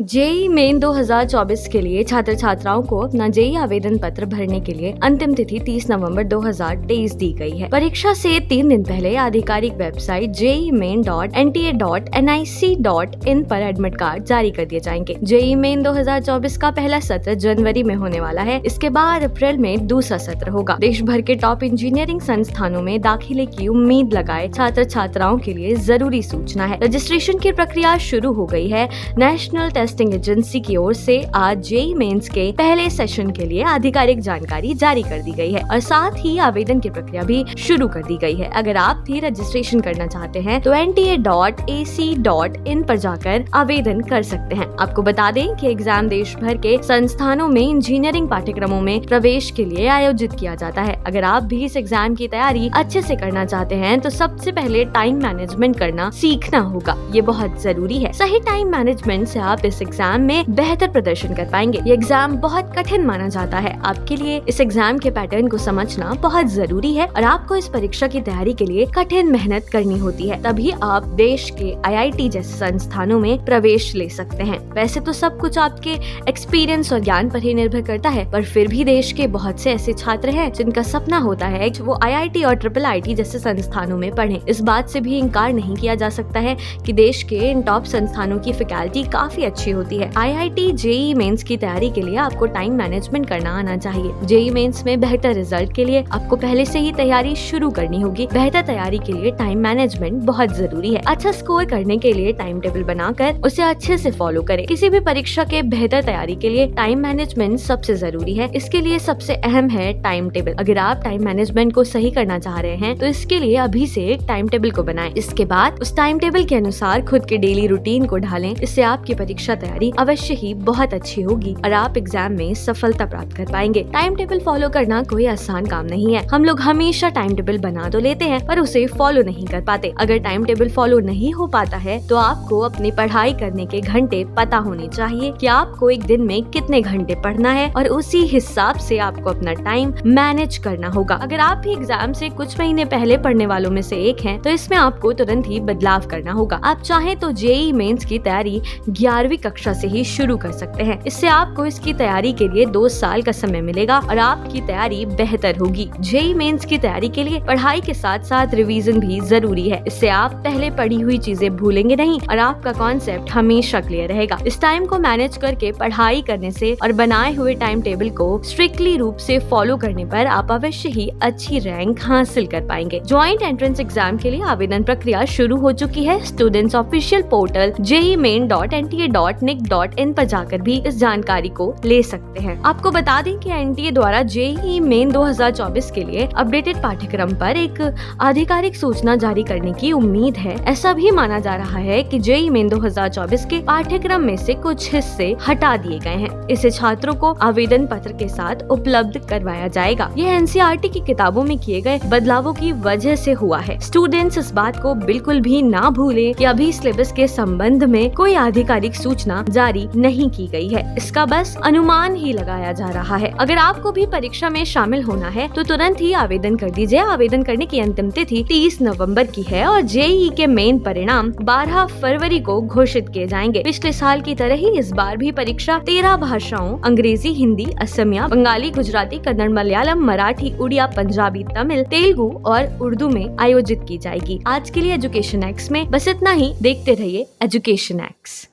JEE main 2024 के लिए छात्र छात्राओं को अपना जेईई आवेदन पत्र भरने के लिए अंतिम तिथि 30 नवंबर 2023 दी गई है। परीक्षा से 3 दिन पहले आधिकारिक वेबसाइट jeimain.nta.nic.in पर एडमिट कार्ड जारी कर दिए जाएंगे। जेईई मेन 2024 का पहला सत्र जनवरी में होने वाला है। इसके बाद अप्रैल में दूसरा सत्र होगा। देश भर के टॉप इंजीनियरिंग संस्थानों में दाखिले की उम्मीद लगाए छात्र छात्राओं के लिए जरूरी सूचना है। रजिस्ट्रेशन की प्रक्रिया शुरू हो गई है। नेशनल टेस्टिंग एजेंसी की ओर से आज जेईई मेंस के पहले सेशन के लिए आधिकारिक जानकारी जारी कर दी गई है और साथ ही आवेदन की प्रक्रिया भी शुरू कर दी गई है। अगर आप भी रजिस्ट्रेशन करना चाहते हैं तो nta.ac.in पर जाकर आवेदन कर सकते हैं। आपको बता दें कि एग्जाम देश भर के संस्थानों में इंजीनियरिंग पाठ्यक्रमों में प्रवेश के लिए आयोजित किया जाता है। अगर आप भी इस एग्जाम की तैयारी अच्छे से करना चाहते हैं तो सबसे पहले टाइम मैनेजमेंट करना सीखना होगा। ये बहुत जरूरी है। सही टाइम मैनेजमेंट से आप इस एग्जाम में बेहतर प्रदर्शन कर पाएंगे। ये एग्जाम बहुत कठिन माना जाता है। आपके लिए इस एग्जाम के पैटर्न को समझना बहुत जरूरी है और आपको इस परीक्षा की तैयारी के लिए कठिन मेहनत करनी होती है, तभी आप देश के आईआईटी जैसे संस्थानों में प्रवेश ले सकते हैं। वैसे तो सब कुछ आपके एक्सपीरियंस और ज्ञान पर ही निर्भर करता है, पर फिर भी देश के बहुत से ऐसे छात्र हैं जिनका सपना होता है कि वो आईआईटी और IIIT जैसे संस्थानों में पढ़ें। इस बात से भी इनकार नहीं किया जा सकता है कि देश के इन टॉप संस्थानों की फैकल्टी काफी अच्छी होती है। आईआईटी जेईई मेंस की तैयारी के लिए आपको टाइम मैनेजमेंट करना आना चाहिए। जेईई मेंस में बेहतर रिजल्ट के लिए आपको पहले से ही तैयारी शुरू करनी होगी। बेहतर तैयारी के लिए टाइम मैनेजमेंट बहुत जरूरी है। अच्छा स्कोर करने के लिए टाइम टेबल बनाकर उसे अच्छे से फॉलो करें। किसी भी परीक्षा के बेहतर तैयारी के लिए टाइम मैनेजमेंट सबसे जरूरी है। इसके लिए सबसे अहम है टाइम टेबल। अगर आप टाइम मैनेजमेंट को सही करना चाह रहे हैं तो इसके लिए अभी से एक टाइम टेबल को बनाएं। इसके बाद उस टाइम टेबल के अनुसार खुद के डेली रूटीन को ढालें। इससे आपकी परीक्षा तैयारी अवश्य ही बहुत अच्छी होगी और आप एग्जाम में सफलता प्राप्त कर पाएंगे। टाइम टेबल फॉलो करना कोई आसान काम नहीं है। हम लोग हमेशा टाइम टेबल बना तो लेते हैं पर उसे फॉलो नहीं कर पाते। अगर टाइम टेबल फॉलो नहीं हो पाता है तो आपको अपनी पढ़ाई करने के घंटे पता होने चाहिए कि आपको एक दिन में कितने घंटे पढ़ना है और उसी हिसाब से आपको अपना टाइम मैनेज करना होगा। अगर आप भी एग्जाम से कुछ महीने पहले पढ़ने वालों में से एक हैं तो इसमें आपको तुरंत ही बदलाव करना होगा। आप चाहें तो जेईई मेंस की तैयारी 11वीं कक्षा से ही शुरू कर सकते हैं। इससे आपको इसकी तैयारी के लिए 2 साल का समय मिलेगा और आपकी तैयारी बेहतर होगी। जेईई मेंस की तैयारी के लिए पढ़ाई के साथ साथ रिवीजन भी जरूरी है। इससे आप पहले पढ़ी हुई चीजें भूलेंगे नहीं और आपका कॉन्सेप्ट हमेशा क्लियर रहेगा। इस टाइम को मैनेज करके पढ़ाई करने से और बनाए हुए टाइम टेबल को स्ट्रिक्टली रूप से फॉलो करने पर आप अवश्य ही अच्छी रैंक हासिल कर पाएंगे। ज्वाइंट एंट्रेंस एग्जाम के लिए आवेदन प्रक्रिया शुरू हो चुकी है। स्टूडेंट्स ऑफिशियल पोर्टल jeimain.nta.nic.in पर जाकर भी इस जानकारी को ले सकते हैं। आपको बता दें कि एनटीए द्वारा जेईई मेन 2024 के लिए अपडेटेड पाठ्यक्रम पर एक आधिकारिक सूचना जारी करने की उम्मीद है। ऐसा भी माना जा रहा है कि जेईई मेन 2024 के पाठ्यक्रम में से कुछ हिस्से हटा दिए गए हैं। इसे छात्रों को आवेदन पत्र के साथ उपलब्ध करवाया जाएगा। यह एनसीईआरटी की किताबों में किए गए बदलावों की वजह से हुआ है। स्टूडेंट्स इस बात को बिल्कुल भी ना भूलें कि अभी सिलेबस के संबंध में कोई आधिकारिक सूचना जारी नहीं की गई है। इसका बस अनुमान ही लगाया जा रहा है। अगर आपको भी परीक्षा में शामिल होना है तो तुरंत ही आवेदन कर दीजिए। आवेदन करने की अंतिम तिथि 30 नवंबर की है और जेईई के मेन परिणाम 12 फरवरी को घोषित किए जाएंगे। पिछले साल की तरह ही इस बार भी परीक्षा 13 भाषाओं अंग्रेजी, हिंदी, असमिया, बंगाली, गुजराती, कन्नड़, मलयालम, मराठी, उड़िया, पंजाबी, तमिल, तेलुगु और उर्दू में आयोजित की जाएगी। आज के लिए एजुकेशन एक्स में बस इतना ही। देखते रहिए एजुकेशन एक्स।